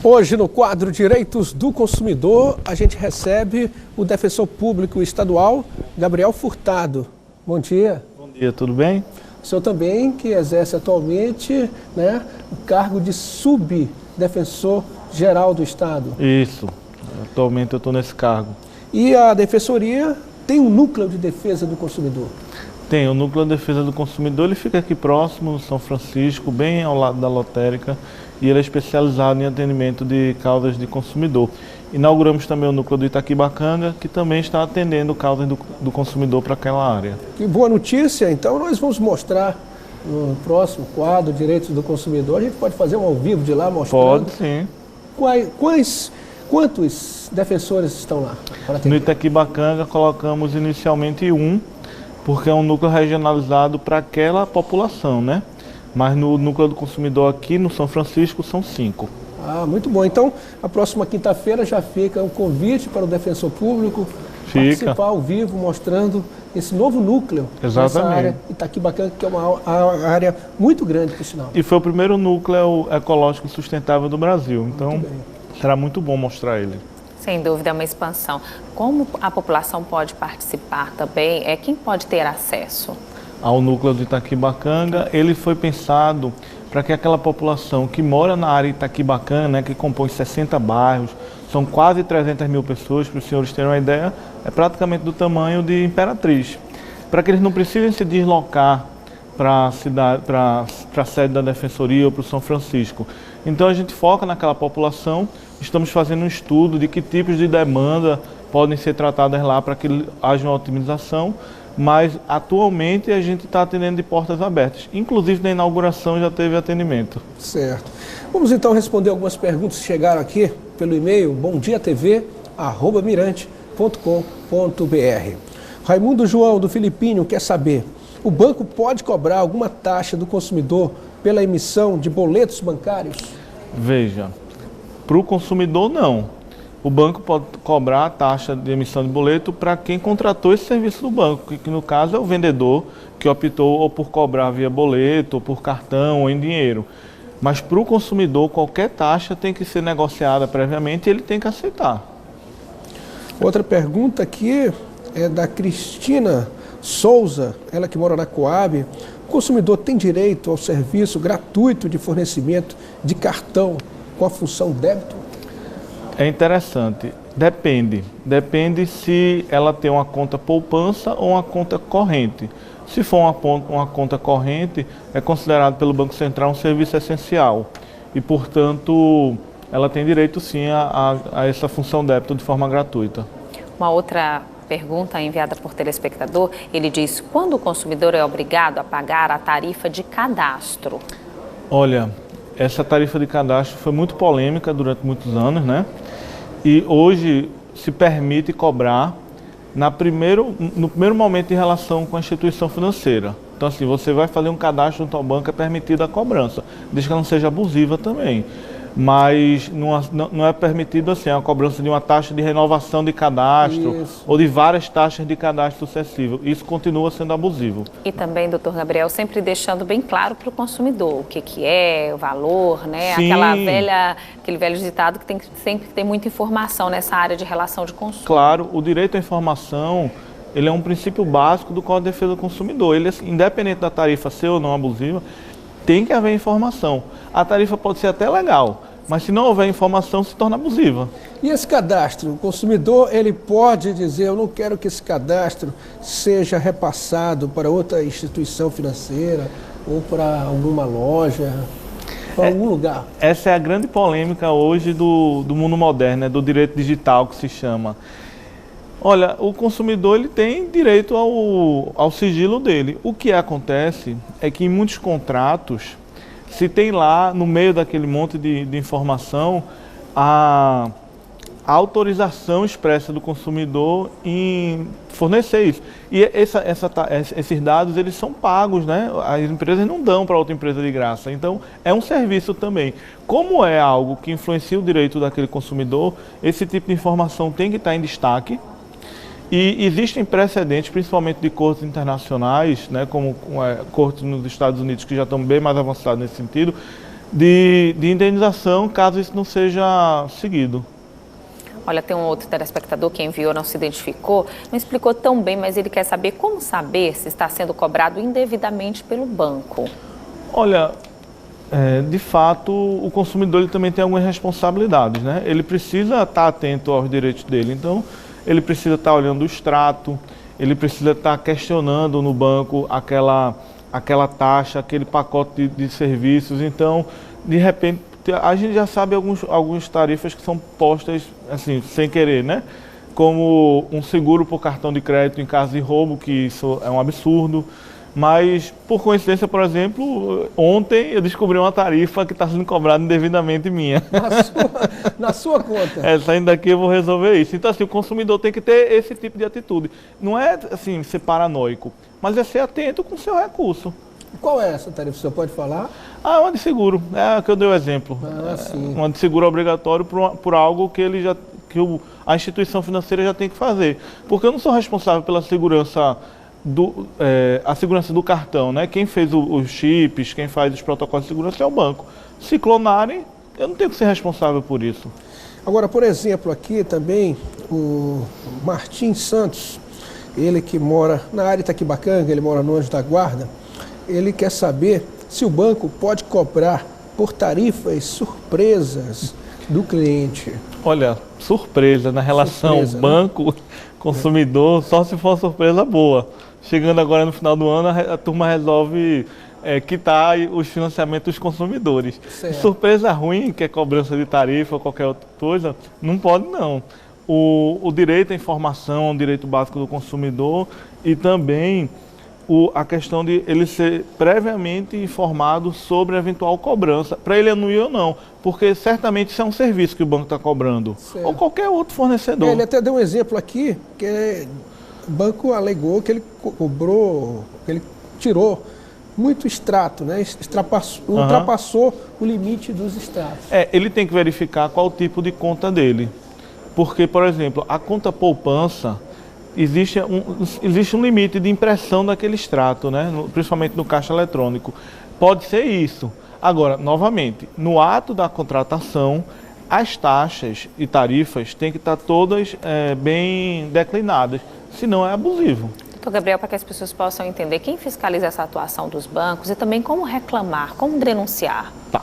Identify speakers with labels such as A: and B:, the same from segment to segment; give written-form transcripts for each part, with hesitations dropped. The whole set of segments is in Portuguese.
A: Hoje, no quadro Direitos do Consumidor, a gente recebe o defensor público estadual, Gabriel Furtado. Bom dia.
B: Bom dia, tudo bem?
A: O senhor também, que exerce atualmente o cargo de subdefensor geral do Estado.
B: Isso, atualmente eu estou nesse cargo.
A: E a Defensoria tem um núcleo de defesa do consumidor?
B: Tem, o Núcleo de Defesa do Consumidor, ele fica aqui próximo, no São Francisco, bem ao lado da lotérica, e ele é especializado em atendimento de causas de consumidor. Inauguramos também o Núcleo do Itaquibacanga, que também está atendendo causas do consumidor para aquela área. Que
A: boa notícia, então nós vamos mostrar no próximo quadro Direitos do Consumidor. A gente pode fazer um ao vivo de lá mostrando?
B: Pode, sim.
A: Quantos defensores estão lá?
B: No Itaquibacanga colocamos inicialmente um, porque é um núcleo regionalizado para aquela população, né? Mas no Núcleo do Consumidor aqui no São Francisco são 5.
A: Ah, muito bom. Então, a próxima quinta-feira já fica um convite para o defensor público participar ao vivo, mostrando esse novo núcleo.
B: Exatamente.
A: Nessa área Itaquibacanga, que é uma área muito grande, por sinal.
B: E foi o primeiro núcleo ecológico sustentável do Brasil. Então, será muito bom mostrar ele.
C: Sem dúvida, é uma expansão. Como a população pode participar também? Quem pode ter acesso?
B: Ao núcleo de Itaquibacanga, ele foi pensado para que aquela população que mora na área Itaquibacanga, né, que compõe 60 bairros, são quase 300 mil pessoas, para os senhores terem uma ideia, é praticamente do tamanho de Imperatriz. Para que eles não precisem se deslocar para a sede da Defensoria ou para o São Francisco. Então a gente foca naquela população, estamos fazendo um estudo de que tipos de demanda podem ser tratadas lá para que haja uma otimização, mas atualmente a gente está atendendo de portas abertas. Inclusive na inauguração já teve atendimento.
A: Certo. Vamos então responder algumas perguntas que chegaram aqui pelo e-mail bomdiatv@mirante.com.br. Raimundo João do Filipinho quer saber: o banco pode cobrar alguma taxa do consumidor pela emissão de boletos bancários?
B: Veja, para o consumidor não. O banco pode cobrar a taxa de emissão de boleto para quem contratou esse serviço do banco, que no caso é o vendedor que optou ou por cobrar via boleto, ou por cartão, ou em dinheiro. Mas para o consumidor, qualquer taxa tem que ser negociada previamente e ele tem que aceitar.
A: Outra pergunta aqui é da Cristina Souza, ela que mora na Coab. O consumidor tem direito ao serviço gratuito de fornecimento de cartão com a função débito?
B: É interessante. Depende se ela tem uma conta poupança ou uma conta corrente. Se for uma conta corrente, é considerado pelo Banco Central um serviço essencial. E, portanto, ela tem direito sim a essa função débito de forma gratuita.
C: Uma outra pergunta enviada por telespectador, ele diz: quando o consumidor é obrigado a pagar a tarifa de cadastro?
B: Olha, essa tarifa de cadastro foi muito polêmica durante muitos anos, né? E hoje se permite cobrar no primeiro momento em relação com a instituição financeira. Então, assim, você vai fazer um cadastro junto ao banco, é permitida a cobrança, desde que ela não seja abusiva também. Mas não é permitido assim, a cobrança de uma taxa de renovação de cadastro ou de várias taxas de cadastro sucessivo. Isso continua sendo abusivo.
C: E também, doutor Gabriel, sempre deixando bem claro para o consumidor o que é, o valor, né?
B: Sim.
C: Aquele velho ditado que tem que sempre ter muita informação nessa área de relação de consumo.
B: Claro, o direito à informação, ele é um princípio básico do Código de Defesa do Consumidor. Ele, independente da tarifa ser ou não abusiva, tem que haver informação. A tarifa pode ser até legal, mas se não houver informação, se torna abusiva.
A: E esse cadastro? O consumidor, ele pode dizer: eu não quero que esse cadastro seja repassado para outra instituição financeira ou para alguma loja, para algum lugar.
B: Essa é a grande polêmica hoje do mundo moderno, né, do direito digital que se chama. Olha, o consumidor ele tem direito ao sigilo dele. O que acontece é que em muitos contratos se tem lá, no meio daquele monte de informação, a autorização expressa do consumidor em fornecer isso. E esses dados eles são pagos, né? As empresas não dão para outra empresa de graça. Então, é um serviço também. Como é algo que influencia o direito daquele consumidor, esse tipo de informação tem que estar em destaque. E existem precedentes, principalmente de cortes internacionais, né, como cortes nos Estados Unidos, que já estão bem mais avançados nesse sentido, de indenização, caso isso não seja seguido.
C: Olha, tem um outro telespectador que enviou, não se identificou, não explicou tão bem, mas ele quer saber como saber se está sendo cobrado indevidamente pelo banco.
B: Olha, de fato, o consumidor ele também tem algumas responsabilidades, né? Ele precisa estar atento aos direitos dele, então ele precisa estar olhando o extrato, ele precisa estar questionando no banco aquela taxa, aquele pacote de serviços. Então, de repente, a gente já sabe algumas tarifas que são postas assim, sem querer, né? Como um seguro por cartão de crédito em caso de roubo, que isso é um absurdo. Mas, por coincidência, por exemplo, ontem eu descobri uma tarifa que está sendo cobrada indevidamente minha.
A: Na sua conta?
B: Saindo daqui eu vou resolver isso. Então, assim, o consumidor tem que ter esse tipo de atitude. Não é, assim, ser paranoico, mas é ser atento com o seu recurso.
A: Qual é essa tarifa? O senhor pode falar?
B: Uma de seguro. É a que eu dei o exemplo.
A: Sim.
B: Uma de seguro obrigatório por algo que a instituição financeira já tem que fazer. Porque eu não sou responsável pela segurança a segurança do cartão, né? Quem fez os chips, quem faz os protocolos de segurança é o banco. Se clonarem, eu não tenho que ser responsável por isso.
A: Agora, por exemplo, aqui também o Martim Santos, ele que mora na área Itaquibacanga, ele mora no Anjo da Guarda, ele quer saber se o banco pode cobrar por tarifas surpresas do cliente.
B: Olha, surpresa na relação banco-consumidor, só se for uma surpresa boa. Chegando agora no final do ano, a turma resolve quitar os financiamentos dos consumidores.
A: Certo.
B: Surpresa ruim, que é cobrança de tarifa ou qualquer outra coisa, não pode não. O direito à informação é um direito básico do consumidor e também a questão de ele ser previamente informado sobre a eventual cobrança, para ele anuir ou não, porque certamente isso é um serviço que o banco está cobrando,
A: certo,
B: ou qualquer outro fornecedor.
A: Ele até deu um exemplo aqui, que o banco alegou que ele cobrou, que ele tirou muito extrato, né? Ultrapassou o limite dos extratos.
B: Ele tem que verificar qual o tipo de conta dele, porque, por exemplo, a conta poupança, existe um limite de impressão daquele extrato, né? Principalmente no caixa eletrônico. Pode ser isso. Agora, novamente, no ato da contratação, as taxas e tarifas têm que estar todas bem declinadas, senão é abusivo.
C: Doutor Gabriel, para que as pessoas possam entender, quem fiscaliza essa atuação dos bancos e também como reclamar, como denunciar?
B: Tá.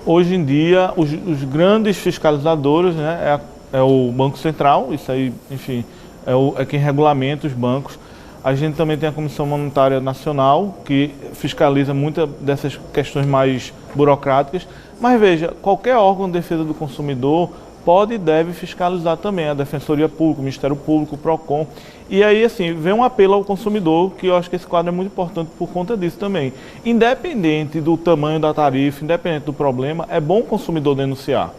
B: Hoje em dia, os grandes fiscalizadores, né, é o Banco Central, isso aí, enfim, é quem regulamenta os bancos. A gente também tem a Comissão Monetária Nacional, que fiscaliza muitas dessas questões mais burocráticas. Mas veja, qualquer órgão de defesa do consumidor pode e deve fiscalizar também, a Defensoria Pública, o Ministério Público, o PROCON. E aí, assim, vem um apelo ao consumidor, que eu acho que esse quadro é muito importante por conta disso também. Independente do tamanho da tarifa, independente do problema, é bom o consumidor denunciar,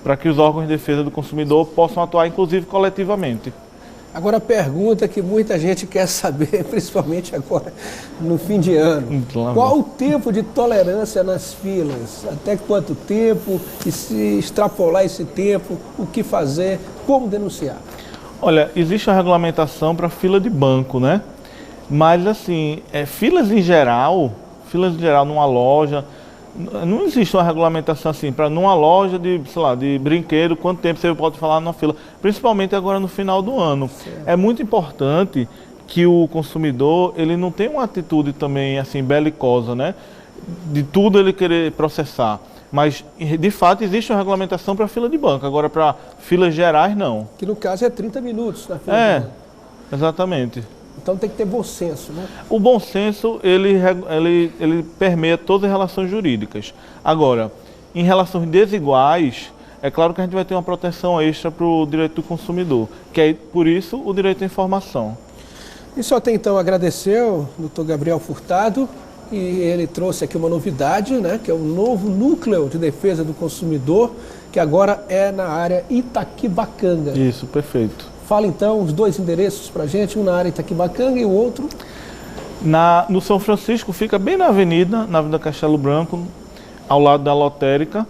B: para que os órgãos de defesa do consumidor possam atuar, inclusive, coletivamente.
A: Agora, a pergunta que muita gente quer saber, principalmente agora no fim de ano. Qual o tempo de tolerância nas filas? Até quanto tempo? E se extrapolar esse tempo, o que fazer? Como denunciar?
B: Olha, existe a regulamentação para fila de banco, né? Mas, assim, filas em geral numa loja, não existe uma regulamentação assim, para numa loja de, sei lá, de brinquedo, quanto tempo você pode falar numa fila, principalmente agora no final do ano. Certo. É muito importante que o consumidor, ele não tenha uma atitude também, assim, belicosa, né? De tudo ele querer processar. Mas, de fato, existe uma regulamentação para fila de banco, agora para filas gerais, não.
A: Que no caso é 30 minutos na fila de banco.
B: Exatamente.
A: Então tem que ter bom senso, né?
B: O bom senso, ele permeia todas as relações jurídicas. Agora, em relações desiguais, é claro que a gente vai ter uma proteção extra para o direito do consumidor, que é, por isso, o direito à informação.
A: E só tem então a agradecer ao Dr. Gabriel Furtado, e ele trouxe aqui uma novidade, né? Que é o novo Núcleo de Defesa do Consumidor, que agora é na área Itaquibacanga.
B: Isso, perfeito.
A: Fala então os dois endereços para a gente, um na área Itaquibacanga e o outro?
B: No São Francisco, fica bem na Avenida Castelo Branco, ao lado da lotérica,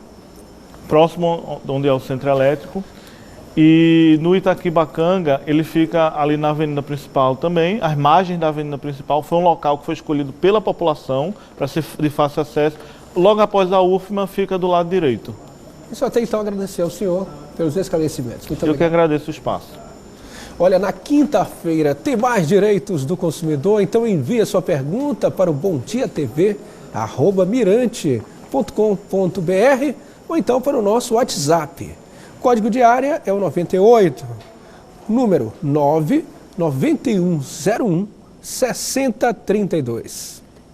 B: próximo onde é o centro elétrico. E no Itaquibacanga, ele fica ali na avenida principal também, às margens da avenida principal. Foi um local que foi escolhido pela população para ser de fácil acesso. logo após a UFMA, fica do lado direito.
A: E só tem então a agradecer ao senhor pelos esclarecimentos. Muito
B: Eu
A: obrigado.
B: que agradeço o espaço.
A: Olha, na quinta-feira tem mais direitos do consumidor, então envie a sua pergunta para o bomdiatv@mirante.com.br ou então para o nosso WhatsApp. Código de área é o 98, número 99101 6032.